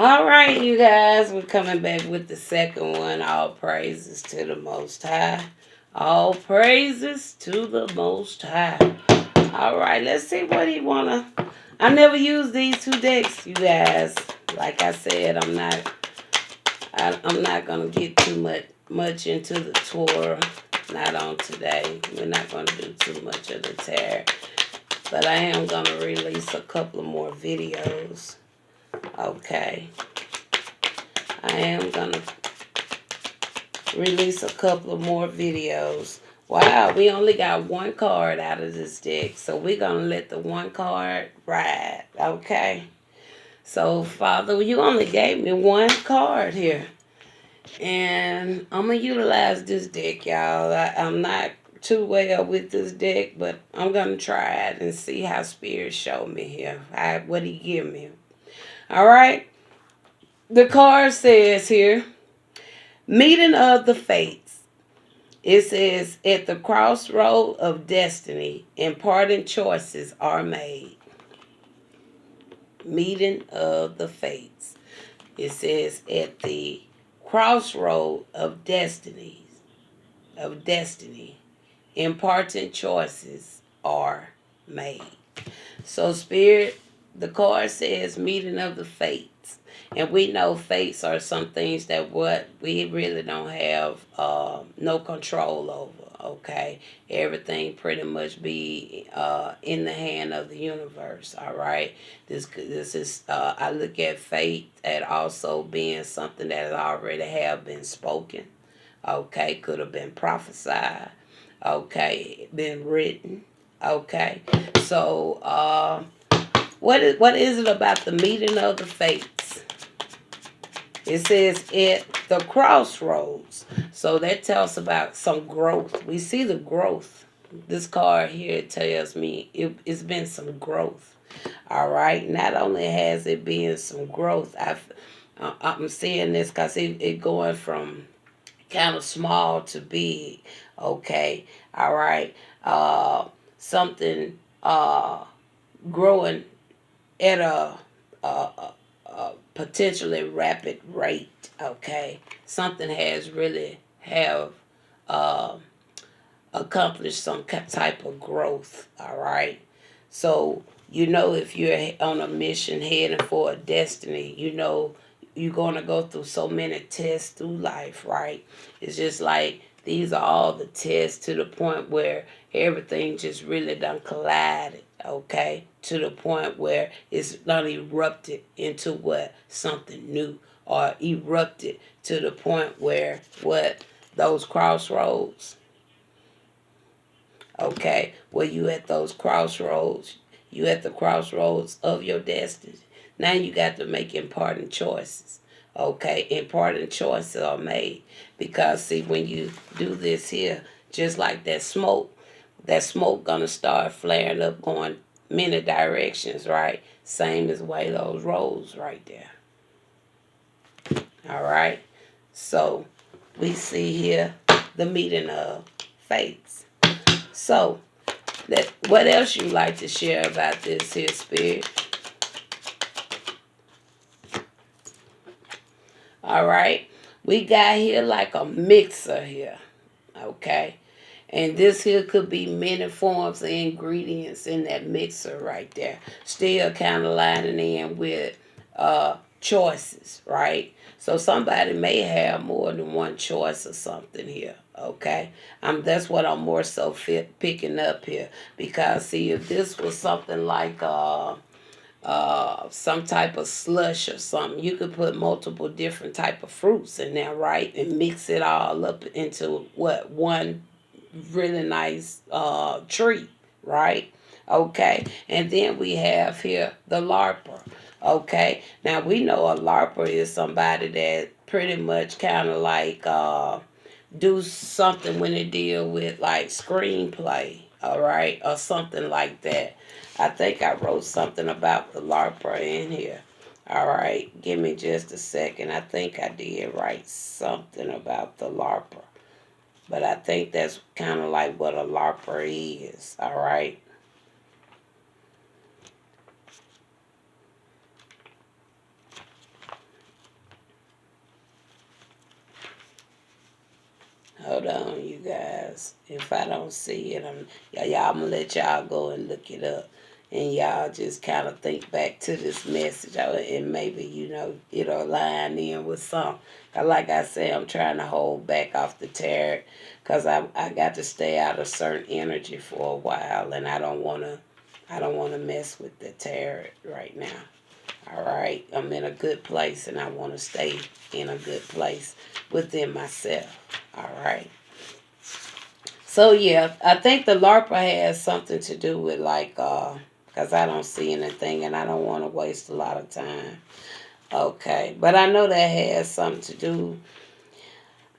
All right, you guys, we're coming back with the second one. All praises to the Most High. All praises to the Most High. All right, let's see what he wanna. I never used these two decks, you guys. Like I said, I'm not gonna get too much into the Torah. Not on today. We're not gonna do too much of the tarot, but I am gonna release a couple of more videos. Okay. I am gonna release a couple of more videos. Wow, we only got one card out of this deck, so we're gonna let the one card ride. Okay. So, Father, you only gave me one card here, and I'm gonna utilize this deck, y'all. I'm not too well with this deck, but I'm gonna try it and see how Spirit show me here. What he give me. All right. The card says here. Meeting of the Fates. It says, at the crossroad of destiny, important choices are made. Meeting of the Fates. It says, at the crossroad of destiny, important choices are made. So, Spirit, the card says meeting of the fates. And we know fates are some things that what we really don't have no control over. Okay, everything pretty much be in the hand of the universe. All right, this is I look at fate at also being something that already have been spoken. Okay, could have been prophesied. Okay, been written. Okay, so what is it about the meeting of the fates? It says at the crossroads. So that tells about some growth. We see the growth. This card here tells me it's been some growth. All right. Not only has it been some growth, I'm seeing this because it going from kind of small to big. Okay. All right. Something growing at a potentially rapid rate. Okay, something has really have uh, accomplished some type of growth. All right, so you know if you're on a mission heading for a destiny, you know you're gonna go through so many tests through life. Right, it's just like these are all the tests to the point where everything just really done collided, okay, to the point where it's not erupted into what something new or erupted to the point where what those crossroads, okay, where you at those crossroads, you at the crossroads of your destiny. Now you got to make important choices. Okay, important choices are made because see when you do this here, just like that smoke gonna start flaring up, going many directions, right? Same as way those roads right there. All right. So we see here the meeting of fates. So what else you like to share about this here, Spirit? All right. We got here like a mixer here. Okay. And this here could be many forms of ingredients in that mixer right there. Still kind of lining in with choices, right? So somebody may have more than one choice or something here. Okay, that's what I'm more so picking up here because see if this was something like some type of slush or something, you could put multiple different type of fruits in there, right, and mix it all up into what one really nice treat, right? Okay, and then we have here the larper. Okay, now we know a larper is somebody that pretty much kind of like do something when they deal with like screenplay, all right, or something like that. I think I wrote something about the larper in here. All right, give me just a second. I think I did write something about the larper. But I think that's kind of like what a LARPer is, all right? Hold on, you guys. If I don't see it, I'm gonna let y'all go and look it up, and y'all just kind of think back to this message, and maybe it'll line in with some. 'Cause like I said, I'm trying to hold back off the tarot, cause I got to stay out of certain energy for a while, and I don't wanna mess with the tarot right now. All right, I'm in a good place, and I want to stay in a good place within myself. All right. So yeah, I think the LARPA has something to do with because I don't see anything, and I don't want to waste a lot of time. Okay, but I know that has something to do.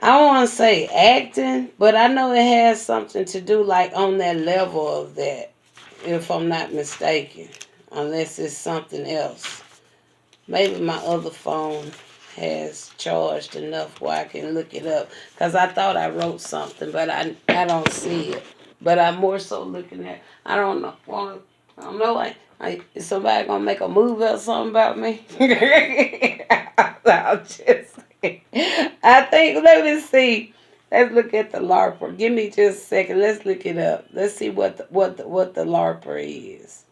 I don't want to say acting, but I know it has something to do like on that level of that, if I'm not mistaken, unless it's something else. Maybe my other phone has charged enough where I can look it up. Because I thought I wrote something, but I don't see it. But I'm more so looking at, I don't know, I don't know, is somebody going to make a movie or something about me? I'm just, I think, let me see. Let's look at the LARPer. Give me just a second. Let's look it up. Let's see what the LARPer is.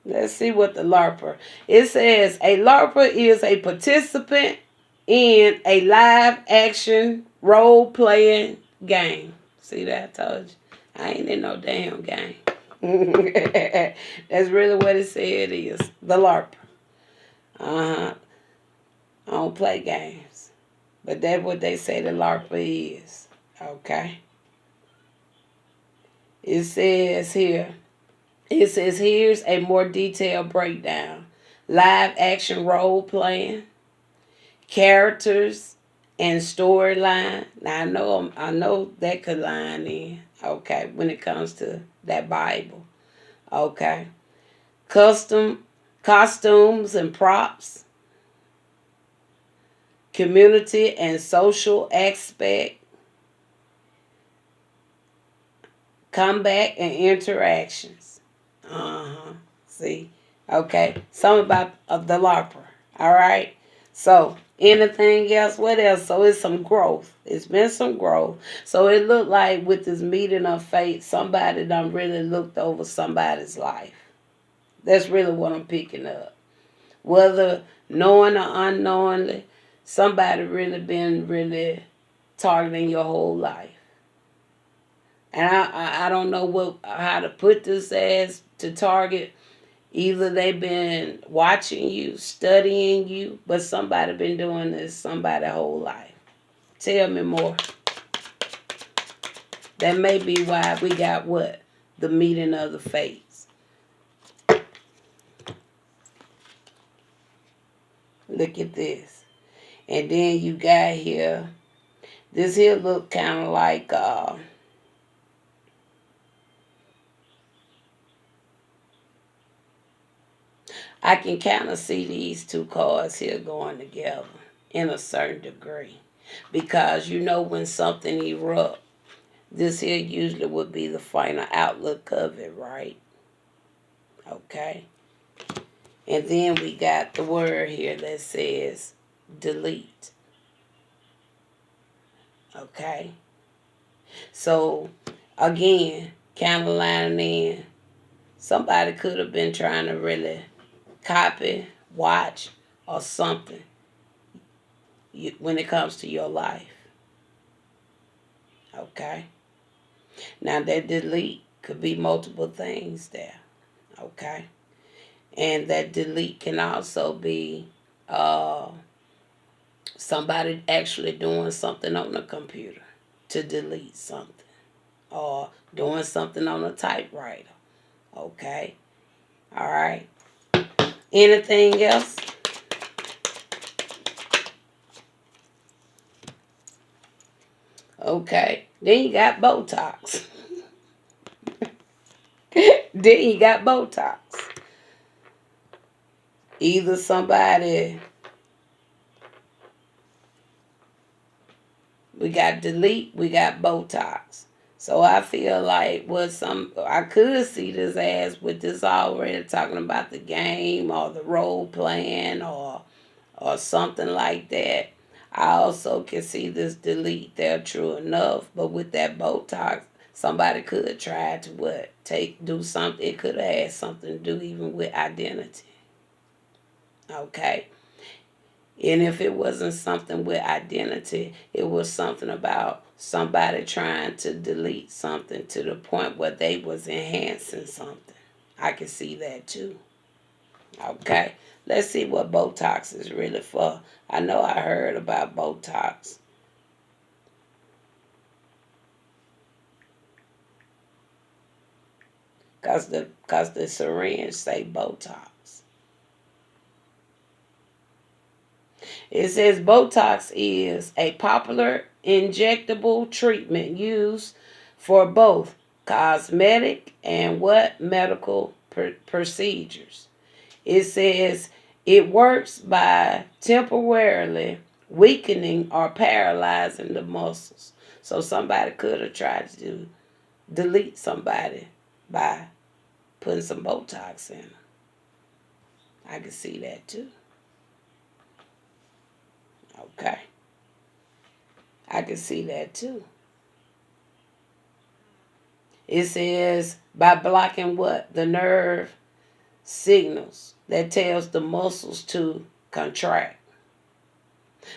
Let's see what the LARPer. It says a LARPer is a participant in a live action role playing game. See that I told you? I ain't in no damn game. That's really what it said it is. The LARPer. Uh-huh. I don't play games. But that's what they say the LARPer is. Okay. It says here. It says here's a more detailed breakdown. Live action role playing, characters and storyline. Now I know that could line in. Okay, when it comes to that Bible. Okay. Custom costumes and props, community and social aspect, combat and interactions. Uh-huh. See? Okay. Something about the LARPer. All right. So, anything else? What else? So, it's some growth. It's been some growth. So, it looked like with this meeting of fate, somebody done really looked over somebody's life. That's really what I'm picking up. Whether knowing or unknowingly, somebody really been really targeting your whole life. And I don't know how to put this as to target. Either they've been watching you, studying you, but somebody been doing this somebody whole life. Tell me more. That may be why we got what? The meeting of the fates. Look at this. And then you got here. This here look kind of like I can kind of see these two cards here going together in a certain degree. Because when something erupts, this here usually would be the final outlook of it, right? Okay. And then we got the word here that says delete. Okay. So, again, kind of lining in. Somebody could have been trying to really copy, watch, or something when it comes to your life. Okay? Now, that delete could be multiple things there. Okay? And that delete can also be somebody actually doing something on the computer to delete something, or doing something on a typewriter. Okay? All right? Anything else? Okay. Then you got Botox. Then you got Botox. Either somebody, we got delete, we got Botox. So I feel like what some I could see this as with this already talking about the game or the role playing or something like that. I also can see this delete there true enough, but with that Botox, somebody could try to what do something. It could have had something to do even with identity. Okay. And if it wasn't something with identity, it was something about somebody trying to delete something to the point where they was enhancing something. I can see that too. Okay. Let's see what Botox is really for. I know I heard about Botox. Cause the syringe say Botox. It says Botox is a popular injectable treatment used for both cosmetic and what medical procedures. It says it works by temporarily weakening or paralyzing the muscles. So somebody could have tried to delete somebody by putting some Botox in them. I can see that too. Okay. I can see that too. It says by blocking what? The nerve signals that tells the muscles to contract.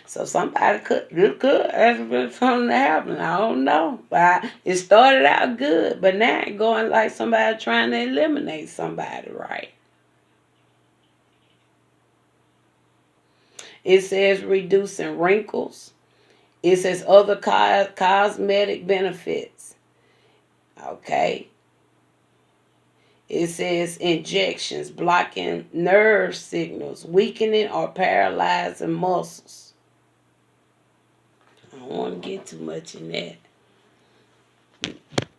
So somebody could have been something to happen. I don't know. But it started out good, but now it's going like somebody trying to eliminate somebody, right? It says reducing wrinkles. It says other cosmetic benefits. Okay. It says injections, blocking nerve signals, weakening or paralyzing muscles. I don't want to get too much in that.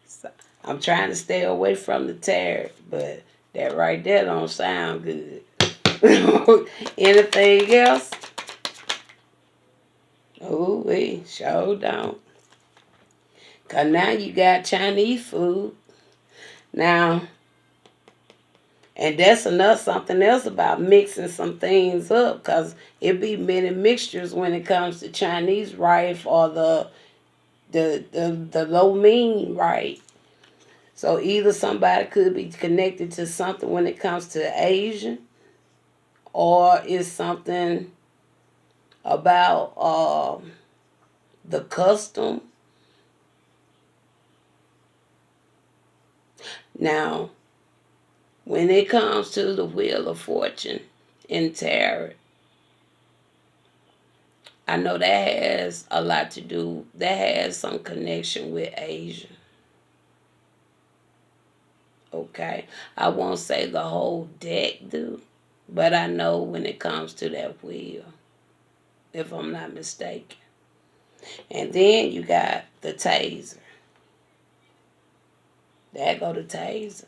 So I'm trying to stay away from the tariff, but that right there don't sound good. Anything else? Oh, we sure don't. Cause now you got Chinese food. Now, and that's another something else about mixing some things up, cause it be many mixtures when it comes to Chinese rice or the lo mein right. So either somebody could be connected to something when it comes to Asian, or it's something about the custom. Now, when it comes to the Wheel of Fortune in tarot, I know that has a lot to do. That has some connection with Asia. Okay, I won't say the whole deck do, but I know when it comes to that wheel, if I'm not mistaken. And then you got the taser. There go the taser.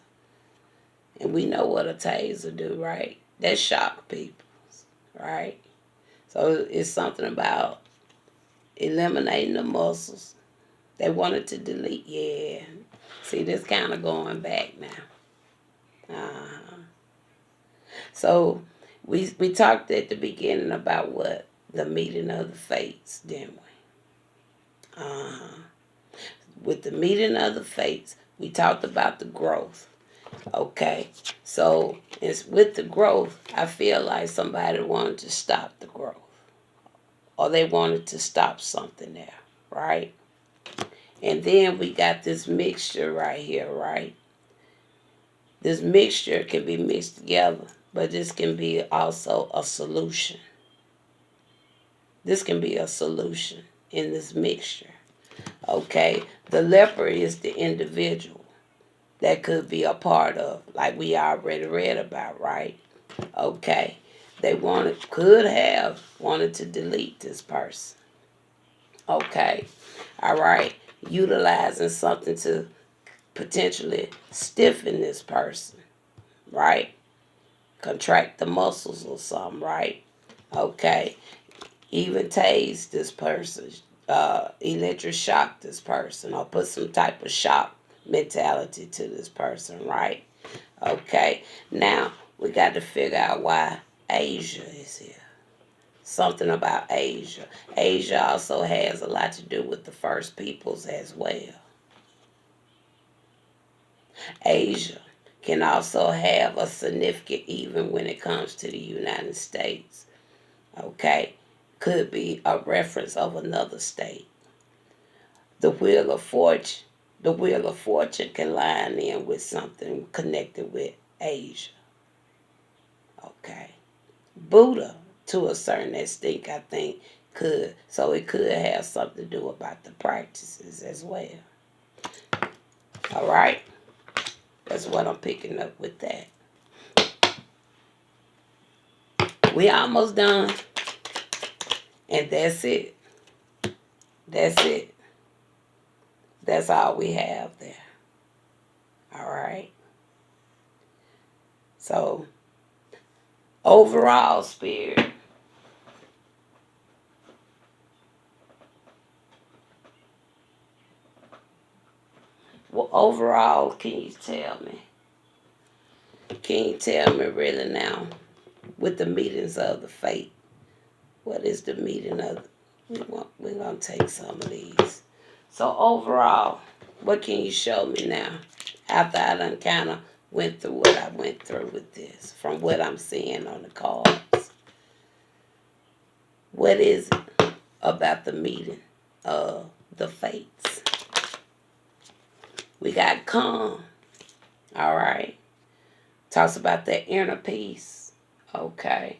And we know what a taser do, right? That shock people, right? So it's something about eliminating the muscles. They wanted to delete, yeah. See, this kind of going back now. Uh-huh. So we talked at the beginning about what? The meeting of the fates, didn't we? Uh-huh. With the meeting of the fates, we talked about the growth. Okay, so it's with the growth, I feel like somebody wanted to stop the growth, or they wanted to stop something there, right? And then we got this mixture right here, right? This mixture can be mixed together, but this can be also a solution. This can be a solution in this mixture. Okay, the leper is the individual that could be a part of, like we already read about, right? Okay, they could have wanted to delete this person. Okay, all right, utilizing something to potentially stiffen this person, right? Contract the muscles or something, right? Okay, even tase this person, electric shock this person or put some type of shock mentality to this person, right? Okay, now we got to figure out why Asia is here. Something about Asia. Asia also has a lot to do with the first peoples as well. Asia can also have a significant even when it comes to the United States. Okay, could be a reference of another state. The Wheel of Fortune. The Wheel of Fortune can line in with something connected with Asia. Okay. Buddha, to a certain extent, I think, could. So it could have something to do about the practices as well. All right? That's what I'm picking up with that. We almost done. And that's it. That's it. That's all we have there. All right? So, overall, Spirit, well, overall, can you tell me? Can you tell me really now, with the meetings of the fate, what is the meeting of? We're going to take some of these. So overall, what can you show me now after I done kind of went through what I went through with this, from what I'm seeing on the cards? What is it about the meeting of the fates? We got calm, all right? Talks about that inner peace, okay?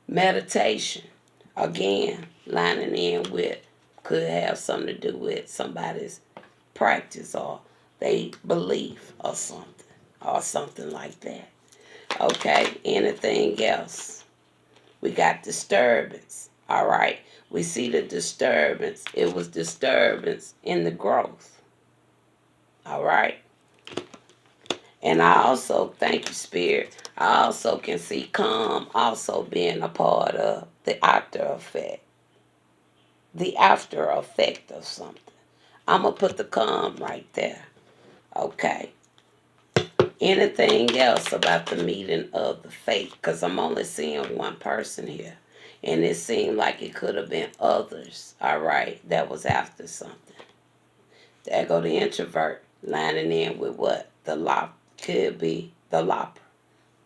Meditation, again, lining in with, could have something to do with somebody's practice or they belief or something like that. Okay, anything else? We got disturbance, all right? We see the disturbance. It was disturbance in the growth, all right? And I also, thank you, Spirit, I also can see calm also being a part of the after effect. The after effect of something. I'm going to put the calm right there. Okay. Anything else about the meeting of the fate? Because I'm only seeing one person here. And it seemed like it could have been others, all right, that was after something. There go the introvert, lining in with what? The lop could be the lopper.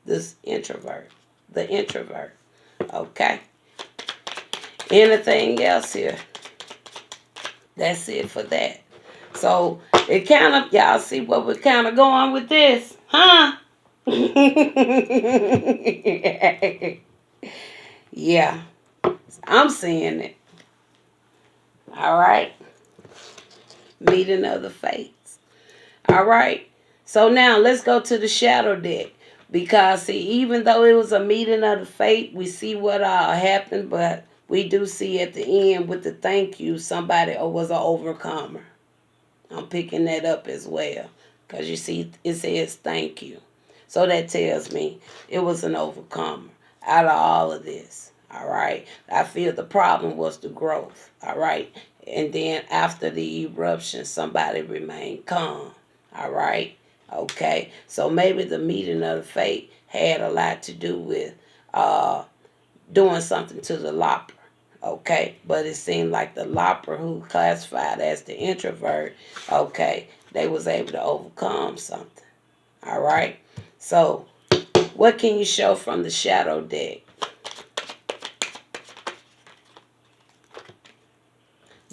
This introvert. The introvert. Okay. Anything else here? That's it for that. So it kind of, y'all see what we're kind of going with this, huh? Yeah, I'm seeing it. All right. Meeting of the fates. All right. So now let's go to the shadow deck. Because see, even though it was a meeting of the fate, we see what happened, but we do see at the end with the thank you, somebody was an overcomer. I'm picking that up as well. Because you see, it says thank you. So that tells me it was an overcomer out of all of this. All right. I feel the problem was the growth. All right. And then after the eruption, somebody remained calm. All right. Okay. So maybe the meeting of the fate had a lot to do with doing something to the lopper. Okay. But it seemed like the lopper, who classified as the introvert, okay, they was able to overcome something. All right. So what can you show from the shadow deck?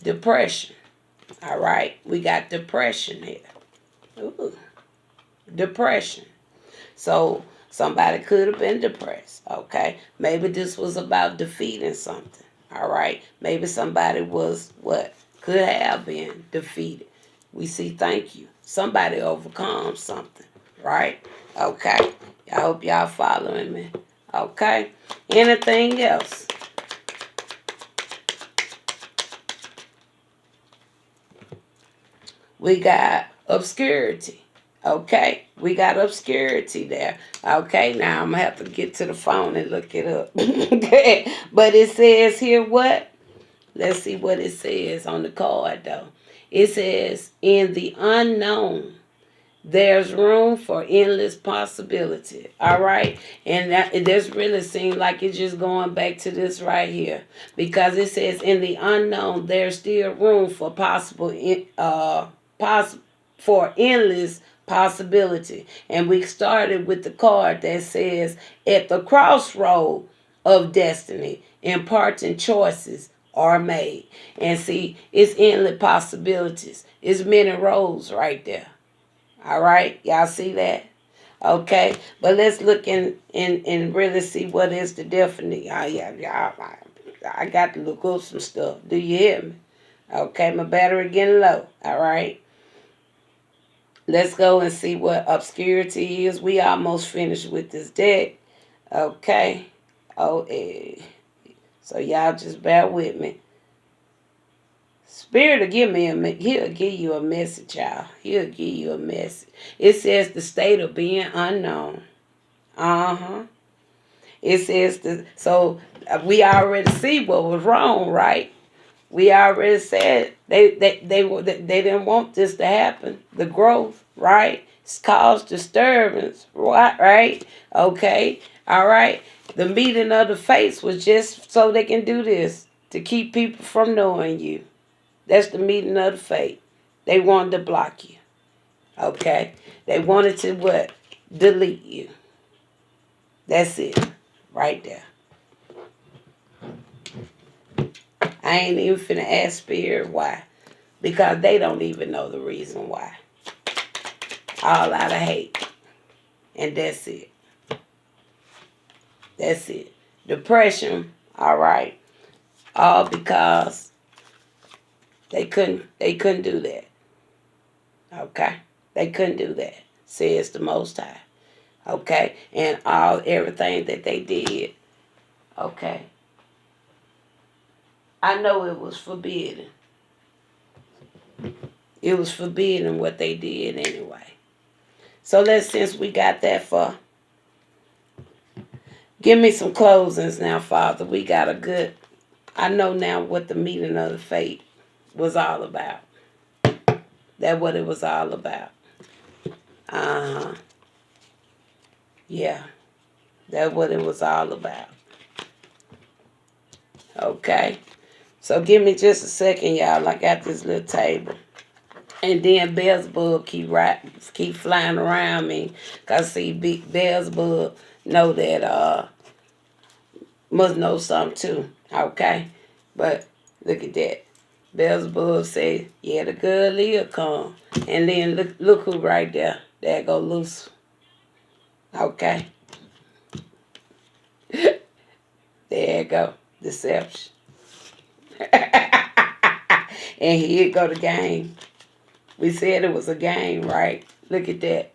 Depression. All right. We got depression here. Ooh. Depression. So somebody could have been depressed. Okay. Maybe this was about defeating something. All right. Maybe somebody was what? Could have been defeated. We see thank you. Somebody overcome something. Right? Okay. I hope y'all following me. Okay. Anything else? We got obscurity. Okay. We got obscurity there. Okay. Now I'm going to have to get to the phone and look it up. But it says here what? Let's see what it says on the card, though. It says, in the unknown, there's room for endless possibility. All right. And that it does really seem like it's just going back to this right here. Because it says in the unknown, there's still room for for endless possibility. And we started with the card that says at the crossroad of destiny, important choices are made. And see, it's endless possibilities. It's many roads right there. All right, y'all see that? Okay, but let's look and really see what is the definition. I got to look up some stuff. Do you hear me? Okay, my battery getting low. All right, let's go and see what obscurity is. We almost finished with this deck. Okay. So y'all just bear with me. Spirit will he'll give you a message, y'all. He'll give you a message. It says the state of being unknown. Uh-huh. It says so we already see what was wrong, right? We already said they didn't want this to happen. The growth, right? It's caused disturbance, right? Okay, all right. The meeting of the fates was just so they can do this to keep people from knowing you. That's the meeting of the fate. They wanted to block you. Okay? They wanted to what? Delete you. That's it. Right there. I ain't even finna ask Spirit why. Because they don't even know the reason why. All out of hate. And that's it. That's it. Depression, all right. All because they couldn't do that. Okay? They couldn't do that, says the Most High. Okay? And everything that they did. Okay. I know it was forbidden. It was forbidden what they did anyway. So since we got that far, give me some closings now, Father. We got I know now what the meeting of the fate was all about. That's what it was all about. Uh-huh. Yeah. That's what it was all about. Okay. So give me just a second, y'all. I got this little table. And then Beelzebub keep flying around me. Cause see, Beelzebub know that must know something too. Okay? But look at that. Beelzebub say, yeah, the girl will come. And then look who right there. There go Lucy. Okay. There you go. Deception. And here go the game. We said it was a game, right? Look at that.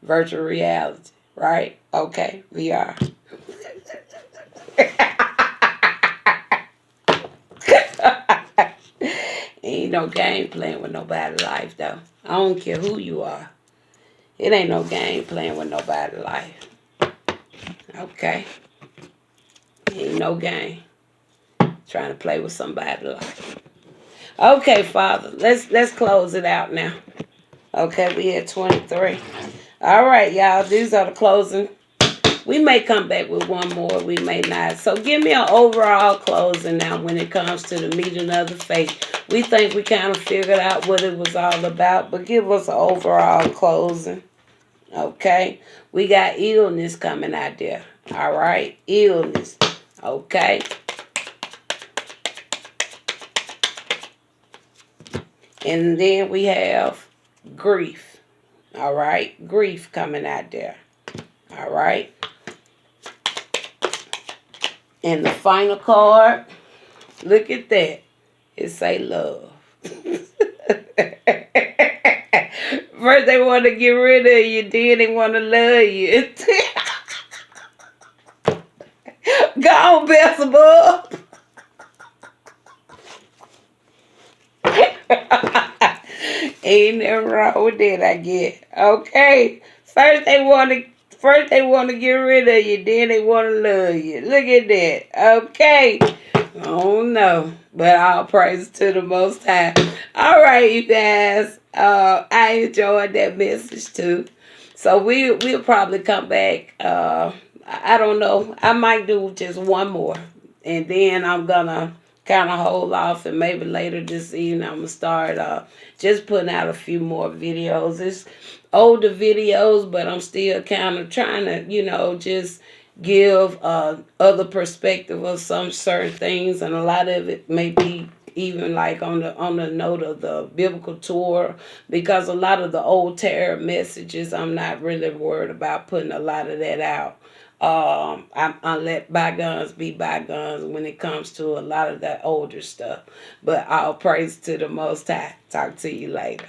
Virtual reality, right? Okay, VR. Ain't no game playing with nobody's life, though. I don't care who you are. It ain't no game playing with nobody's life. Okay? Ain't no game trying to play with somebody's life. Okay, Father, let's close it out now. Okay, we at 23. All right, y'all, these are the closing. We may come back with one more, we may not. So give me an overall closing now when it comes to the meeting of the fate. We think we kind of figured out what it was all about, but give us an overall closing. Okay? We got illness coming out there. All right? Illness. Okay? And then we have grief. All right? Grief coming out there. All right? And the final card, look at that. It say love. First they want to get rid of you, then they want to love you. Go on, Beelzebub. Ain't nothing wrong with that, I guess. Okay. First they want to get rid of you, then they want to love you. Look at that. Okay. Oh no. But all praise to the Most High. All right, you guys. I enjoyed that message too. So we'll probably come back. I don't know. I might do just one more, and then I'm gonna kind of hold off, and maybe later this evening I'm gonna start just putting out a few more videos. It's older videos, but I'm still kind of trying to, just give other perspective of some certain things, and a lot of it may be even like on the note of the biblical tour, because a lot of the old terror messages I'm not really worried about putting a lot of that out. I let bygones be bygones when it comes to a lot of that older stuff. But all praise to the Most High. Talk to you later.